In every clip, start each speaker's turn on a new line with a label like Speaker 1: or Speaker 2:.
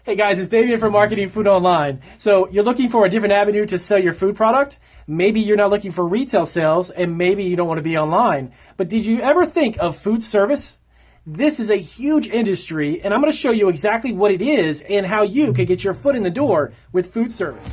Speaker 1: Hey guys, it's Damien from Marketing Food Online. So you're looking for a different avenue to sell your food product? Maybe you're not looking for retail sales and maybe you don't want to be online. But did you ever think of food service? This is a huge industry and I'm going to show you exactly what it is and how you can get your foot in the door with food service.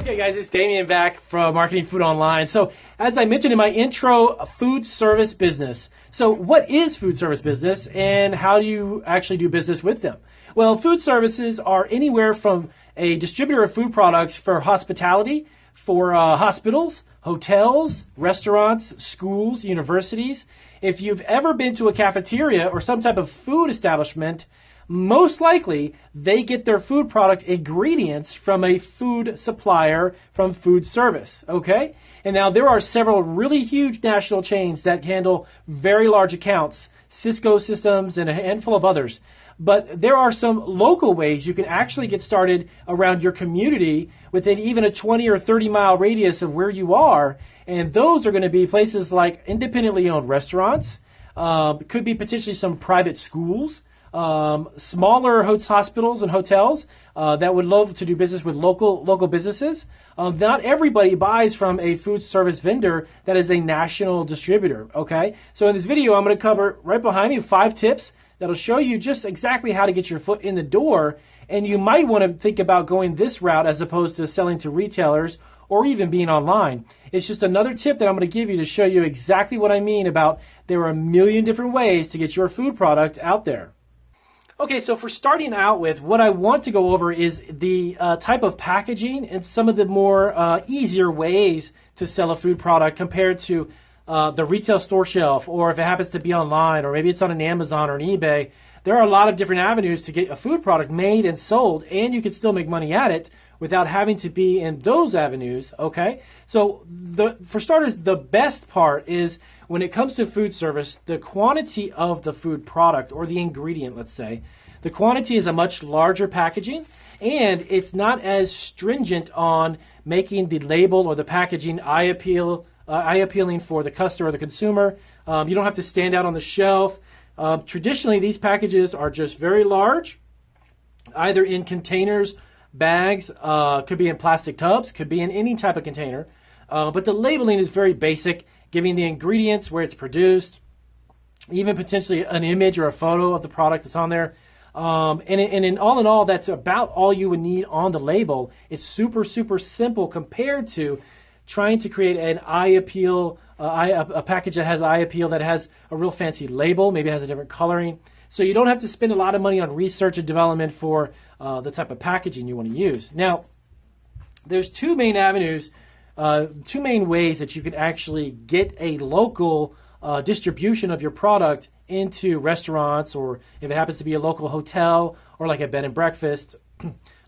Speaker 1: Hey guys, it's Damien back from Marketing Food Online. So as I mentioned in my intro, a food service business. So what is food service business and how do you actually do business with them? Well, food services are anywhere from a distributor of food products for hospitality, for hospitals, hotels, restaurants, schools, universities. If you've ever been to a cafeteria or some type of food establishment, most likely they get their food product ingredients from a food supplier from food service, okay? And now there are several really huge national chains that handle very large accounts, Cisco Systems and a handful of others. But there are some local ways you can actually get started around your community within even a 20 or 30 mile radius of where you are. And those are going to be places like independently owned restaurants, could be potentially some private schools, smaller hospitals and hotels that would love to do business with local businesses. Not everybody buys from a food service vendor that is a national distributor, okay? So in this video, I'm going to cover right behind me 5 tips that'll show you just exactly how to get your foot in the door. And you might want to think about going this route as opposed to selling to retailers or even being online. It's just another tip that I'm going to give you to show you exactly what I mean about there are a million different ways to get your food product out there. Okay, so for starting out with, what I want to go over is the type of packaging and some of the more easier ways to sell a food product compared to the retail store shelf, or if it happens to be online, or maybe it's on an Amazon or an eBay. There are a lot of different avenues to get a food product made and sold, and you can still make money at it without having to be in those avenues, okay? So for starters, the best part is when it comes to food service, the quantity of the food product or the ingredient, let's say, the quantity is a much larger packaging, and it's not as stringent on making the label or the packaging eye appealing for the customer or the consumer. You don't have to stand out on the shelf. Traditionally, these packages are just very large, either in containers, bags, could be in plastic tubs, could be in any type of container. But the labeling is very basic, giving the ingredients, where it's produced, even potentially an image or a photo of the product that's on there. And in all, that's about all you would need on the label. It's super, super simple compared to trying to create an eye appeal, a package that has eye appeal, that has a real fancy label, maybe it has a different coloring. So you don't have to spend a lot of money on research and development for the type of packaging you want to use. Now, there's 2 main avenues, 2 main ways that you can actually get a local distribution of your product into restaurants, or if it happens to be a local hotel or like a bed and breakfast.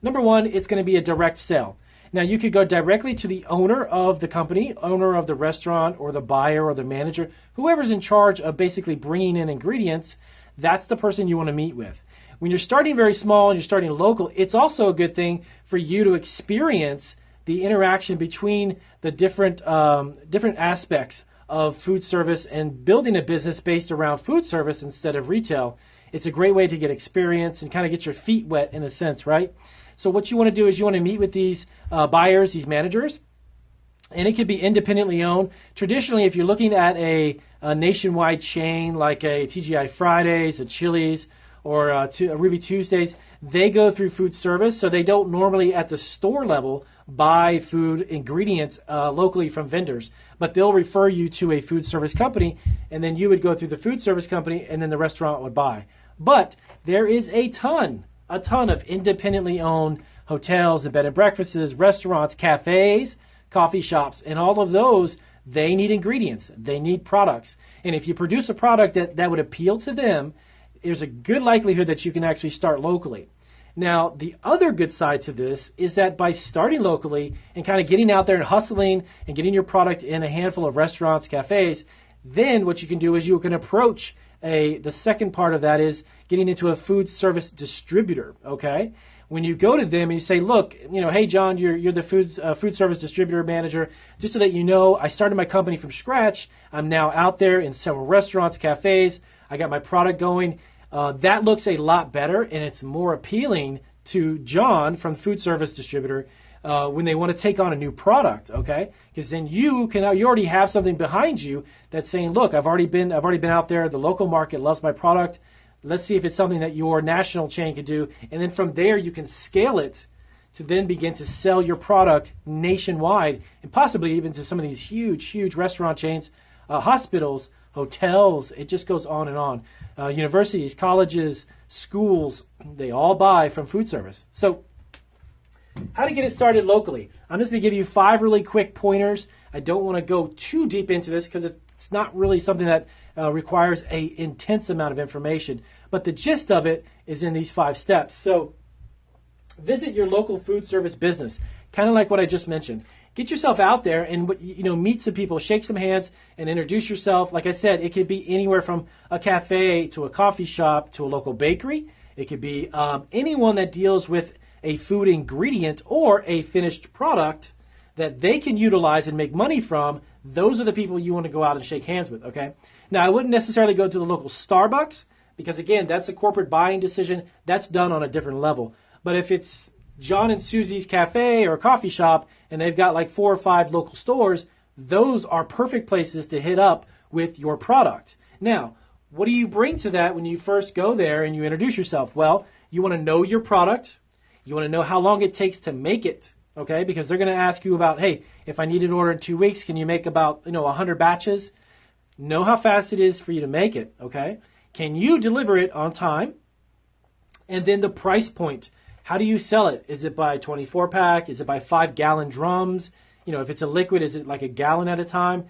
Speaker 1: Number 1, it's going to be a direct sale. Now, you could go directly to the owner of the company, owner of the restaurant, or the buyer or the manager, whoever's in charge of basically bringing in ingredients. That's the person you want to meet with. When you're starting very small and you're starting local, it's also a good thing for you to experience the interaction between the different aspects of food service and building a business based around food service instead of retail. It's a great way to get experience and kind of get your feet wet in a sense, right? So what you want to do is you want to meet with these buyers, these managers, and it could be independently owned. Traditionally, if you're looking at a nationwide chain like a TGI Fridays, a Chili's, or a Ruby Tuesdays, they go through food service, so they don't normally at the store level buy food ingredients locally from vendors, but they'll refer you to a food service company, and then you would go through the food service company, and then the restaurant would buy. But there is a ton of independently owned hotels and bed and breakfasts, restaurants, cafes, coffee shops, and all of those, they need ingredients. They need products. And if you produce a product that would appeal to them, there's a good likelihood that you can actually start locally. Now, the other good side to this is that by starting locally and kind of getting out there and hustling and getting your product in a handful of restaurants, cafes, then what you can do is you can approach the second part of that is getting into a food service distributor, okay? when you go to them and you say, look, hey, John, you're the food service distributor manager. Just so that you know, I started my company from scratch. I'm now out there in several restaurants, cafes. I got my product going. That looks a lot better, and it's more appealing to John from food service distributor when they want to take on a new product, okay? Because then you already have something behind you that's saying, look, I've already been out there. The local market loves my product. Let's see if it's something that your national chain could do. And then from there, you can scale it to then begin to sell your product nationwide and possibly even to some of these huge, huge restaurant chains, hospitals, hotels. It just goes on and on. Universities, colleges, schools, they all buy from food service. So how to get it started locally. I'm just going to give you 5 really quick pointers. I don't want to go too deep into this because it's not really something that requires an intense amount of information. But the gist of it is in these 5 steps. So visit your local food service business, kind of like what I just mentioned. Get yourself out there and meet some people, shake some hands, and introduce yourself. Like I said, it could be anywhere from a cafe to a coffee shop to a local bakery. It could be anyone that deals with a food ingredient or a finished product that they can utilize and make money from. Those are the people you want to go out and shake hands with, okay? Now, I wouldn't necessarily go to the local Starbucks because, again, that's a corporate buying decision. That's done on a different level. But if it's John and Susie's Cafe or coffee shop and they've got like 4 or 5 local stores, those are perfect places to hit up with your product. Now, what do you bring to that when you first go there and you introduce yourself? Well, you want to know your product. You want to know how long it takes to make it, okay? Because they're going to ask you about, hey, if I need an order in 2 weeks, can you make about 100 batches? Know how fast it is for you to make it, okay? Can you deliver it on time? And then the price point. How do you sell it? Is it by 24-pack? Is it by 5-gallon drums? If it's a liquid, is it like a gallon at a time?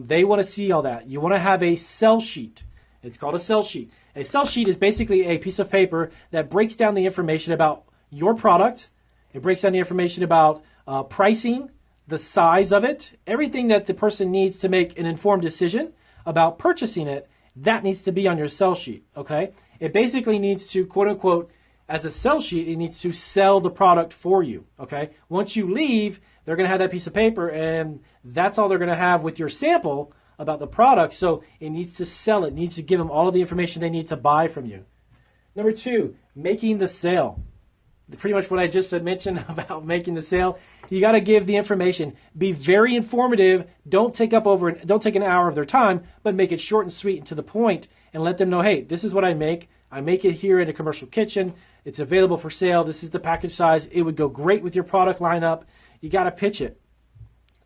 Speaker 1: They want to see all that. You want to have a sell sheet. It's called a sell sheet. A sell sheet is basically a piece of paper that breaks down the information about your product. It breaks down the information about pricing, the size of it, everything that the person needs to make an informed decision about purchasing it. That needs to be on your sell sheet, okay? It basically needs to, quote unquote, as a sell sheet, it needs to sell the product for you, okay? Once you leave, they're going to have that piece of paper, and that's all they're going to have with your sample about the product. So it needs to sell it. It needs to give them all of the information they need to buy from you. Number 2, making the sale. Pretty much what I just mentioned about making the sale. You got to give the information. Be very informative. Don't take an hour of their time, but make it short and sweet and to the point, and let them know, hey, this is what I make. I make it here in a commercial kitchen. It's available for sale. This is the package size. It would go great with your product lineup. You got to pitch it.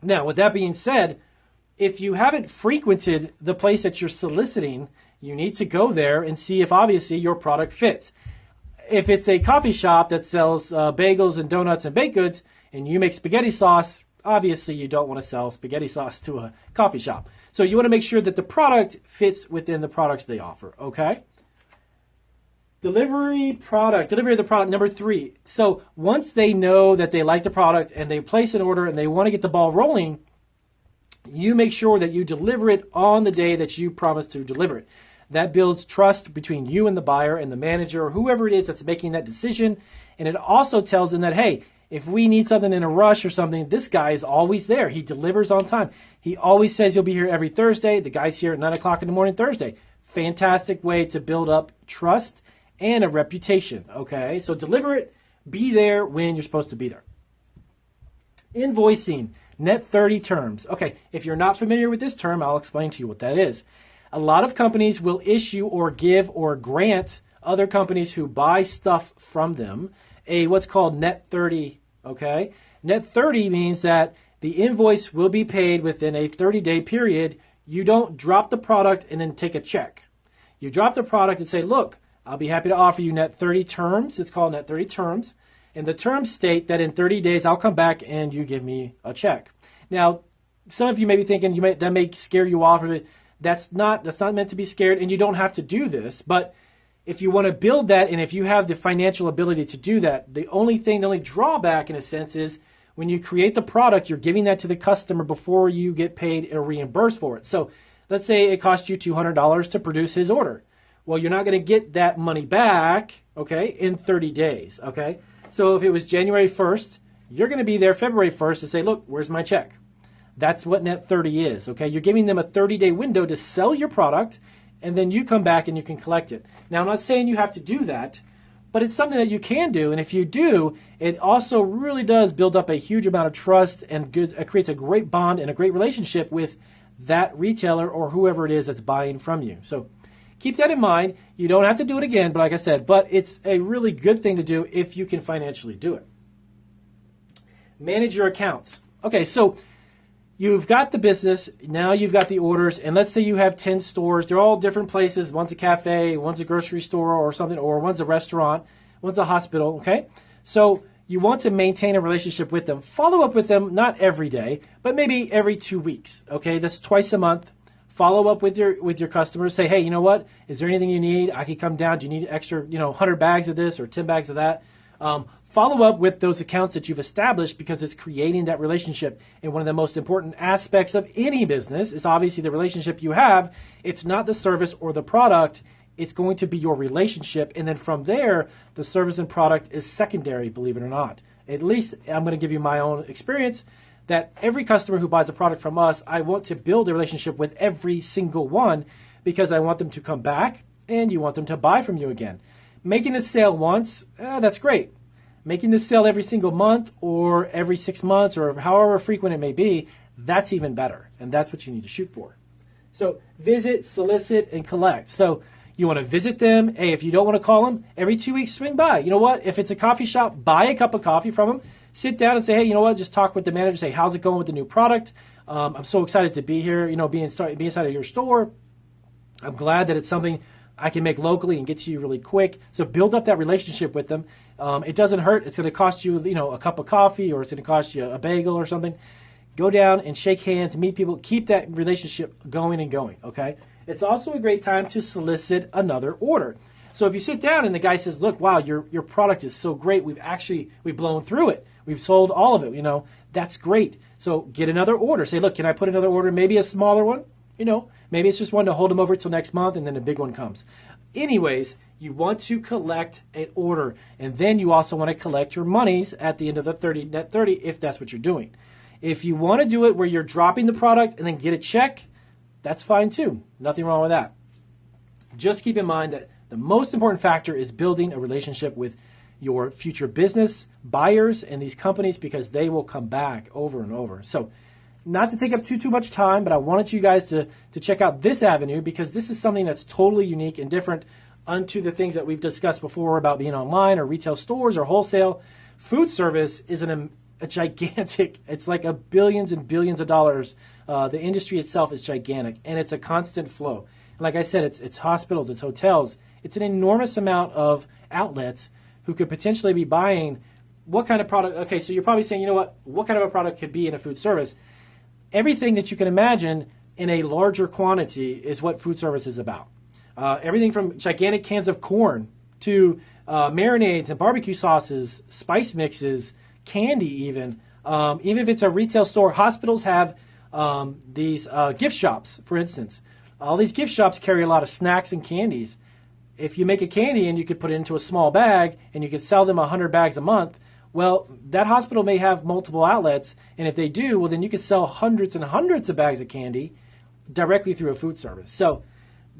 Speaker 1: Now, with that being said, if you haven't frequented the place that you're soliciting, you need to go there and see if obviously your product fits. If it's a coffee shop that sells bagels and donuts and baked goods and you make spaghetti sauce, obviously you don't want to sell spaghetti sauce to a coffee shop. So you want to make sure that the product fits within the products they offer, okay? Delivery of the product, number 3. So once they know that they like the product and they place an order and they want to get the ball rolling, you make sure that you deliver it on the day that you promised to deliver it. That builds trust between you and the buyer and the manager or whoever it is that's making that decision. And it also tells them that, hey, if we need something in a rush or something, this guy is always there. He delivers on time. He always says he'll be here every Thursday. The guy's here at 9 o'clock in the morning Thursday. Fantastic way to build up trust and a reputation, okay? So deliver it. Be there when you're supposed to be there. Invoicing, net 30 terms. Okay, if you're not familiar with this term, I'll explain to you what that is. A lot of companies will issue or give or grant other companies who buy stuff from them a what's called net 30, okay? Net 30 means that the invoice will be paid within a 30-day period. You don't drop the product and then take a check. You drop the product and say, look, I'll be happy to offer you net 30 terms. It's called net 30 terms. And the terms state that in 30 days, I'll come back and you give me a check. Now, some of you may be thinking that may scare you off of it. That's not meant to be scared, and you don't have to do this. But if you want to build that, and if you have the financial ability to do that, the only drawback in a sense is when you create the product, you're giving that to the customer before you get paid or reimbursed for it. So let's say it cost you $200 to produce his order. Well, you're not going to get that money back, okay, in 30 days, okay? So if it was January 1st, you're going to be there February 1st to say, look, where's my check? That's what net 30 is, okay? You're giving them a 30-day window to sell your product, and then you come back and you can collect it. Now, I'm not saying you have to do that, but it's something that you can do, and if you do, it also really does build up a huge amount of trust and it creates a great bond and a great relationship with that retailer or whoever it is that's buying from you. So keep that in mind. You don't have to do it again, but like I said, but it's a really good thing to do if you can financially do it. Manage your accounts. Okay, so you've got the business, now you've got the orders, and let's say you have 10 stores. They're all different places. One's a cafe, one's a grocery store or something, or one's a restaurant, one's a hospital, okay? So you want to maintain a relationship with them. Follow up with them, not every day, but maybe every 2 weeks, okay? That's twice a month. Follow up with your customers. Say, hey, you know what? Is there anything you need? I could come down. Do you need extra, 100 bags of this or 10 bags of that? Follow up with those accounts that you've established because it's creating that relationship. And one of the most important aspects of any business is obviously the relationship you have. It's not the service or the product. It's going to be your relationship. And then from there, the service and product is secondary, believe it or not. At least I'm going to give you my own experience that every customer who buys a product from us, I want to build a relationship with every single one because I want them to come back and you want them to buy from you again. Making a sale once, that's great. Making this sale every single month or every 6 months or however frequent it may be, that's even better. And that's what you need to shoot for. So visit, solicit, and collect. So you want to visit them. Hey, if you don't want to call them, every 2 weeks swing by. You know what? If it's a coffee shop, buy a cup of coffee from them. Sit down and say, hey, you know what? Just talk with the manager. Say, how's it going with the new product? I'm so excited to be here, be inside of your store. I'm glad that it's something I can make locally and get to you really quick. So build up that relationship with them. It doesn't hurt. It's going to cost you, a cup of coffee or it's going to cost you a bagel or something. Go down and shake hands, meet people, keep that relationship going and going, okay? It's also a great time to solicit another order. So if you sit down and the guy says, look, wow, your product is so great. We've blown through it. We've sold all of it, that's great. So get another order. Say, look, can I put another order? Maybe a smaller one, maybe it's just one to hold them over till next month and then a big one comes. Anyways, you want to collect an order, and then you also want to collect your monies at the end of the net 30 if that's what you're doing. If you want to do it where you're dropping the product and then get a check, that's fine too. Nothing wrong with that. Just keep in mind that the most important factor is building a relationship with your future business buyers and these companies because they will come back over and over. So not to take up too much time, but I wanted you guys to check out this avenue because this is something that's totally unique and different unto the things that we've discussed before about being online or retail stores or wholesale. Food service is a gigantic, it's like billions and billions of dollars. The industry itself is gigantic and it's a constant flow. Like I said, it's hospitals, it's hotels, it's an enormous amount of outlets who could potentially be buying what kind of product. Okay, so you're probably saying, what kind of a product could be in a food service? Everything that you can imagine in a larger quantity is what food service is about. Everything from gigantic cans of corn to marinades and barbecue sauces, spice mixes, candy even. Even if it's a retail store, hospitals have these gift shops, for instance. All these gift shops carry a lot of snacks and candies. If you make a candy and you could put it into a small bag and you could sell them 100 bags a month, well, that hospital may have multiple outlets, and if they do, well, then you can sell hundreds and hundreds of bags of candy directly through a food service. So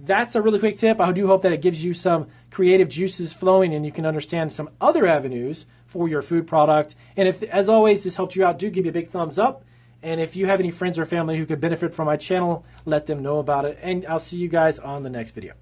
Speaker 1: that's a really quick tip. I do hope that it gives you some creative juices flowing and you can understand some other avenues for your food product. And if, as always, this helped you out, do give me a big thumbs up. And if you have any friends or family who could benefit from my channel, let them know about it. And I'll see you guys on the next video.